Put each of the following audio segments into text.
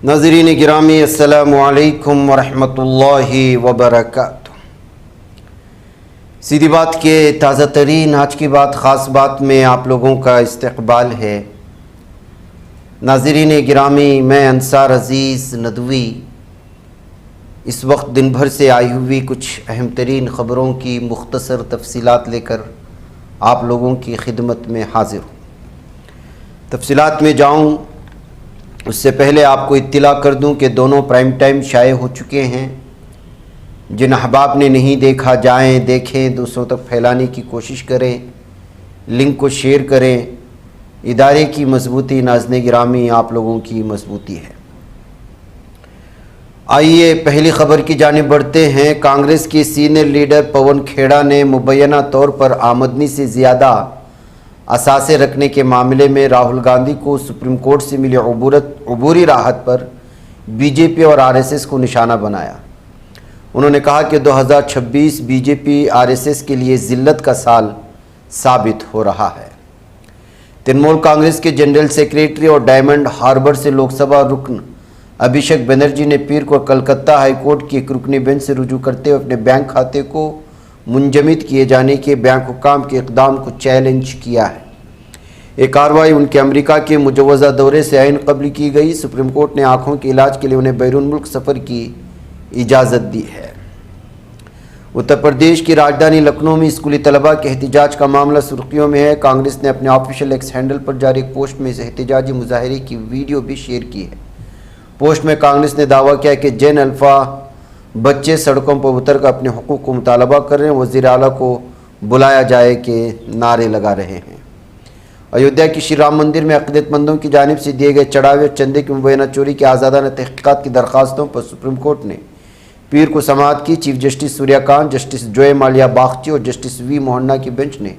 ناظرین گرامی السلام علیکم ورحمۃ اللہ وبرکاتہ۔ سیدھی بات کے تازہ ترین آج کی بات خاص بات میں آپ لوگوں کا استقبال ہے۔ ناظرین گرامی، میں انصار عزیز ندوی اس وقت دن بھر سے آئی ہوئی کچھ اہم ترین خبروں کی مختصر تفصیلات لے کر آپ لوگوں کی خدمت میں حاضر ہوں۔ تفصیلات میں جاؤں اس سے پہلے آپ کو اطلاع کر دوں کہ دونوں پرائم ٹائم شائع ہو چکے ہیں۔ جن احباب نے نہیں دیکھا جائیں، دیکھیں، دوسروں تک پھیلانے کی کوشش کریں، لنک کو شیئر کریں۔ ادارے کی مضبوطی ناظرین گرامی آپ لوگوں کی مضبوطی ہے۔ آئیے پہلی خبر کی جانب بڑھتے ہیں۔ کانگریس کے سینئر لیڈر پون کھیڑا نے مبینہ طور پر آمدنی سے زیادہ اثاثے رکھنے کے معاملے میں راہل گاندھی کو سپریم کورٹ سے ملی عبوری راحت پر بی جے پی اور آر ایس ایس کو نشانہ بنایا۔ انہوں نے کہا کہ 2026 B J P R S S کے لیے ذلت کا سال ثابت ہو رہا ہے۔ ترنمول کانگریس کے جنرل سیکریٹری اور ڈائمنڈ ہاربر سے لوک سبھا رکن ابھیشیک بنرجی نے پیر کو کلکتہ ہائی کورٹ کی ایک رکنی بینچ سے رجوع کرتے ہوئے اپنے بینک کھاتے کو منجمد کیے جانے کے بینک حکام کے اقدام کو چیلنج کیا ہے۔ یہ کارروائی ان کے امریکہ کے مجوزہ دورے سے عین قبل کی گئی۔ سپریم کورٹ نے آنکھوں کے علاج کے لیے انہیں بیرون ملک سفر کی اجازت دی ہے۔ اتر پردیش کی راجدھانی لکھنؤ میں اسکولی طلباء کے احتجاج کا معاملہ سرخیوں میں ہے۔ کانگریس نے اپنے آفیشیل ایکس ہینڈل پر جاری ایک پوسٹ میں اس احتجاجی مظاہرے کی ویڈیو بھی شیئر کی ہے۔ پوسٹ میں کانگریس نے دعویٰ کیا کہ جین الفا بچے سڑکوں پر اتر کر اپنے حقوق کو مطالبہ کر رہے ہیں، وزیر اعلیٰ کو بلایا جائے کہ نعرے لگا رہے ہیں۔ ایودھیا کی شری رام مندر میں عقیدت مندوں کی جانب سے دیے گئے چڑھاوے اور چندے کی مبینہ چوری کی آزادانہ تحقیقات کی درخواستوں پر سپریم کورٹ نے پیر کو سماعت کی۔ چیف جسٹس سوریہ کانت، جسٹس جوئے مالیا باگچی اور جسٹس وی موہنا کی بینچ نے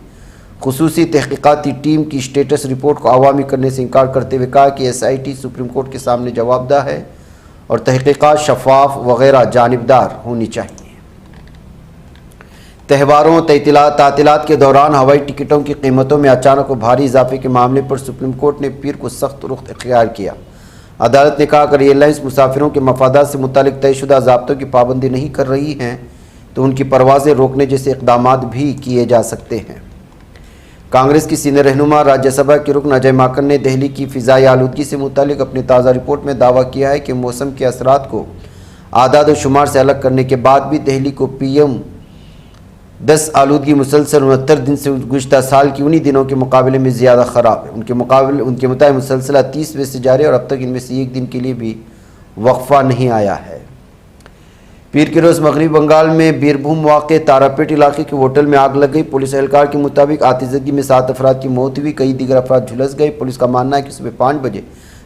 خصوصی تحقیقاتی ٹیم کی اسٹیٹس رپورٹ کو عوامی کرنے سے انکار کرتے ہوئے کہا کہ S I T supreme court کے سامنے جواب دہ ہے اور تحقیقات شفاف وغیرہ جانبدار ہونی چاہیے۔ تہواروں تعطیلات کے دوران ہوائی ٹکٹوں کی قیمتوں میں اچانک و بھاری اضافے کے معاملے پر سپریم کورٹ نے پیر کو سخت رخ اختیار کیا۔ عدالت نے کہا کہ ایئر لائنز مسافروں کے مفادات سے متعلق طے شدہ ضابطوں کی پابندی نہیں کر رہی ہیں تو ان کی پروازیں روکنے جیسے اقدامات بھی کیے جا سکتے ہیں۔ کانگریس کی سینئر رہنما راجیہ سبھا کے رکن اجے ماکن نے دہلی کی فضائی آلودگی سے متعلق اپنی تازہ رپورٹ میں دعویٰ کیا ہے کہ موسم کے اثرات کو اعداد و شمار سے الگ کرنے کے بعد بھی دہلی کو PM10 آلودگی مسلسل 69 دن سے گزشتہ سال کی انہی دنوں کے مقابلے میں زیادہ خراب ہے۔ ان کے مطابق مسلسلہ 30 سے جاری ہے اور اب تک ان میں سے ایک دن کے لیے بھی وقفہ نہیں آیا ہے۔ پیر کے روز مغربی بنگال میں بیربھوم واقع تاراپیٹ علاقے کے ہوٹل میں آگ لگ گئی۔ پولیس اہلکار کے مطابق آتش زدگی میں 7 افراد کی موت ہوئی، کئی دیگر افراد جھلس گئے۔ پولیس کا ماننا ہے کہ صبح 5 بجے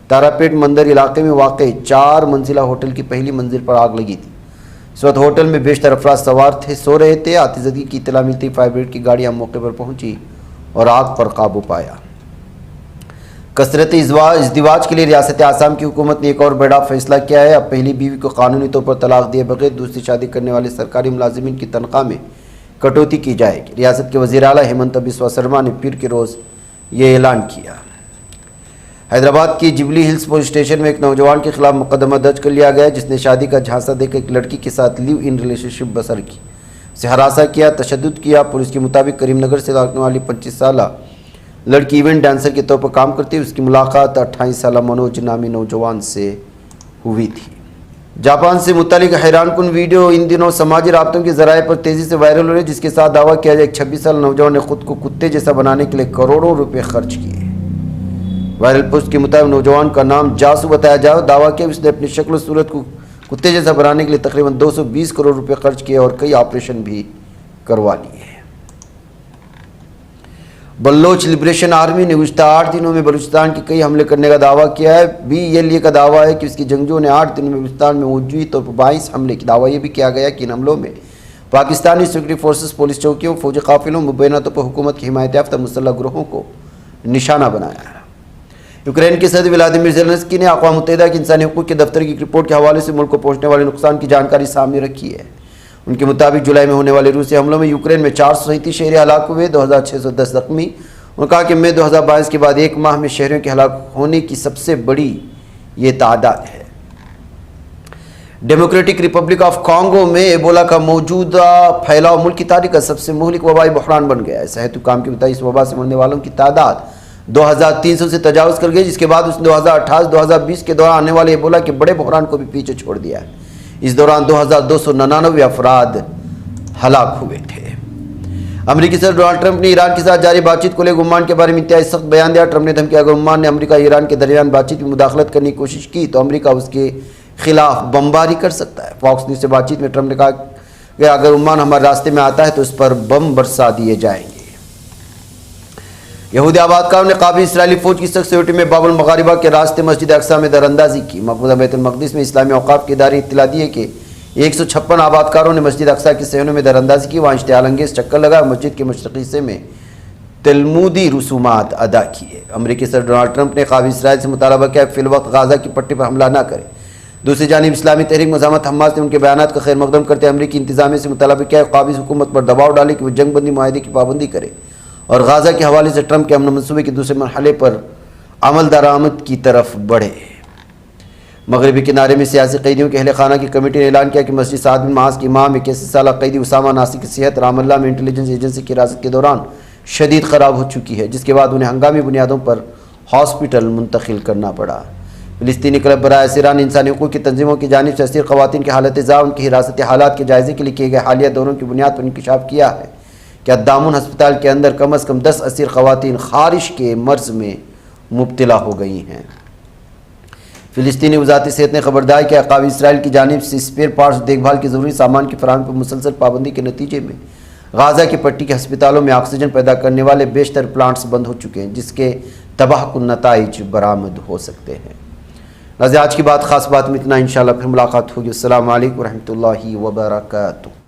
تاراپیٹ مندر علاقے میں واقع 4 منزلہ ہوٹل کی پہلی منزل پر آگ لگی تھی۔ اس وقت ہوٹل میں بیشتر افراد سو رہے تھے۔ آتش زدگی کی اطلاع ملتی فائر بریگیڈ کی گاڑیاں موقع پر پہنچی اور آگ پر قابو پایا۔ کثرت ازدواج کے لیے ریاست آسام کی حکومت نے ایک اور بڑا فیصلہ کیا ہے۔ اب پہلی بیوی کو قانونی طور پر طلاق دیے بغیر دوسری شادی کرنے والے سرکاری ملازمین کی تنخواہ میں کٹوتی کی جائے گی۔ ریاست کے وزیر اعلیٰ ہیمنت بسوا سرما نے پیر کے روز یہ اعلان کیا۔ حیدرآباد کی جبلی ہلز پولیس اسٹیشن میں ایک نوجوان کے خلاف مقدمہ درج کر لیا گیا جس نے شادی کا جھانسا دے کر ایک لڑکی کے ساتھ لیو ان ریلیشن شپ بسر کی، اسے ہراساں کیا، تشدد کیا۔ پولیس کے مطابق کریم نگر سے رہنے والی 25 سالہ لڑکی ایونٹ ڈانسر کے طور پر کام کرتی ہے۔ اس کی ملاقات 28 سالہ منوج نامی نوجوان سے ہوئی تھی۔ جاپان سے متعلق حیران کن ویڈیو ان دنوں سماجی رابطوں کے ذرائع پر تیزی سے وائرل ہو رہی ہے، جس کے ساتھ دعویٰ کیا جائے ایک 26 سالہ نوجوان نے خود کو کتے جیسا بنانے کے لیے کروڑوں روپے خرچ کیے۔ وائرل پوسٹ کے مطابق نوجوان کا نام جاسو بتایا جائے، دعویٰ کیا اس نے اپنی شکل و صورت کو کتے جیسا بنانے کے لیے تقریباً 220 کروڑ روپے خرچ کیے اور کئی آپریشن بھی کروا لیے۔ بلوچ لبریشن آرمی نے گزشتہ 8 دنوں میں بلوچستان کے کئی حملے کرنے کا دعویٰ کیا ہے۔ BLA کا دعویٰ ہے کہ اس کی جنگجوؤں نے 8 دنوں میں بلوچستان میں وجوہی طور پر 22 حملے کی۔ دعویٰ یہ بھی کیا گیا کہ ان حملوں میں پاکستانی سیکورٹی فورسز، پولیس چوکیوں، فوجی قافلوں، مبینہ طور پر حکومت کی حمایت یافتہ مسلح گروہوں کو نشانہ بنایا ہے۔ یوکرین کے صدر ولادیمیر زیلنسکی نے اقوام متحدہ کے انسانی حقوق کے دفتر کی رپورٹ کے حوالے سے ملک کو پہنچنے والے نقصان کی جانکاری سامنے رکھی ہے۔ ان کے مطابق جولائی میں ہونے والے روسی حملوں میں یوکرین میں 437 شہری ہلاک ہوئے، 2610 زخمی۔ انہوں نے کہا کہ مئی 2022 کے بعد ایک ماہ میں شہریوں کے ہلاک ہونے کی سب سے بڑی یہ تعداد ہے۔ ڈیموکریٹک ریپبلک آف کانگو میں ایبولا کا موجودہ پھیلاؤ ملک کی تاریخ کا سب سے مہلک وبائی بحران بن گیا ہے۔ صحت حکام کے مطابق اس وبا سے مرنے والوں کی تعداد 2300 سے تجاوز کر گئی، جس کے بعد اس نے 2018-2020 کے دوران آنے والے ایبولا کے بڑے بحران کو بھی پیچھے چھوڑ دیا ہے۔ اس دوران 2299 افراد ہلاک ہوئے تھے۔ امریکی صدر ڈونلڈ ٹرمپ نے ایران کے ساتھ جاری بات چیت کو لے عمان کے بارے میں انتہائی سخت بیان دیا۔ ٹرمپ نے دھمکیا اگر عمان نے امریکہ ایران کے درمیان بات چیت میں مداخلت کرنے کی کوشش کی تو امریکہ اس کے خلاف بمباری کر سکتا ہے۔ فاکس نیوز سے بات چیت میں ٹرمپ نے کہا کہ اگر عمان ہمارے راستے میں آتا ہے تو اس پر بم برسا دیے جائیں گے۔ یہودی آباد کاروں نے قابل اسرائیلی فوج کی سخت سیکورٹی میں باب المغاربہ کے راستے مسجد اقصی میں دراندازی کی۔ مقبوضہ بیت المقدس میں اسلامی اوقاف کے ادارے اطلاع دیے کہ 156 آباد کاروں نے مسجد اقصی کے صحنوں میں دراندازی کی، وہاں اشتعال انگیز چکر لگا، مسجد کے مشرقی حصے میں تلمودی رسومات ادا کیے۔ امریکی صدر ڈونلڈ ٹرمپ نے قابل اسرائیل سے مطالبہ کیا کہ فی الوقت غازہ کی پٹی پر حملہ نہ کرے۔ دوسری جانب اسلامی تحریک مزاحمت حماس نے ان کے بیانات کا خیر مقدم کرتے امریکی انتظامیہ سے مطالبہ کیا کہ قابض حکومت پر دباؤ ڈالے کہ وہ جنگ بندی معاہدے کی پابندی کرے اور غازہ کے حوالے سے ٹرمپ کے امن منصوبے کے دوسرے مرحلے پر عمل درآمد کی طرف بڑھے۔ مغربی کنارے میں سیاسی قیدیوں کے اہل خانہ کی کمیٹی نے اعلان کیا کہ مسجد سعد بن معاذ کے امام 81 سالہ قیدی اسامہ ناصر کی صحت رام اللہ میں انٹیلیجنس ایجنسی کی حراست کے دوران شدید خراب ہو چکی ہے، جس کے بعد انہیں ہنگامی بنیادوں پر ہاسپٹل منتقل کرنا پڑا۔ فلسطینی کلب برائے اسیران انسانی حقوق کی تنظیموں کی جانب سے اسیر خواتین کی حالت ضعف ان کی حراستی حالات کے جائزے کے لیے کیے گئے حالیہ دوروں کی بنیاد پر انکشاف کیا ہے کہ الدامون ہسپتال کے اندر کم از کم 10 اسیر خواتین خارش کے مرض میں مبتلا ہو گئی ہیں۔ فلسطینی وزارت صحت نے خبردار کیا کہ قابل اسرائیل کی جانب سے اسپیئر پارٹس دیکھ بھال کے ضروری سامان کی فراہمی پر مسلسل پابندی کے نتیجے میں غازہ کی پٹی کے ہسپتالوں میں آکسیجن پیدا کرنے والے بیشتر پلانٹس بند ہو چکے ہیں، جس کے تباہ کن نتائج برآمد ہو سکتے ہیں۔ ناظرین، آج کی بات خاص بات میں اتنا، انشاءاللہ پھر ملاقات ہوگی۔ السلام علیکم ورحمۃ اللہ وبرکاتہ۔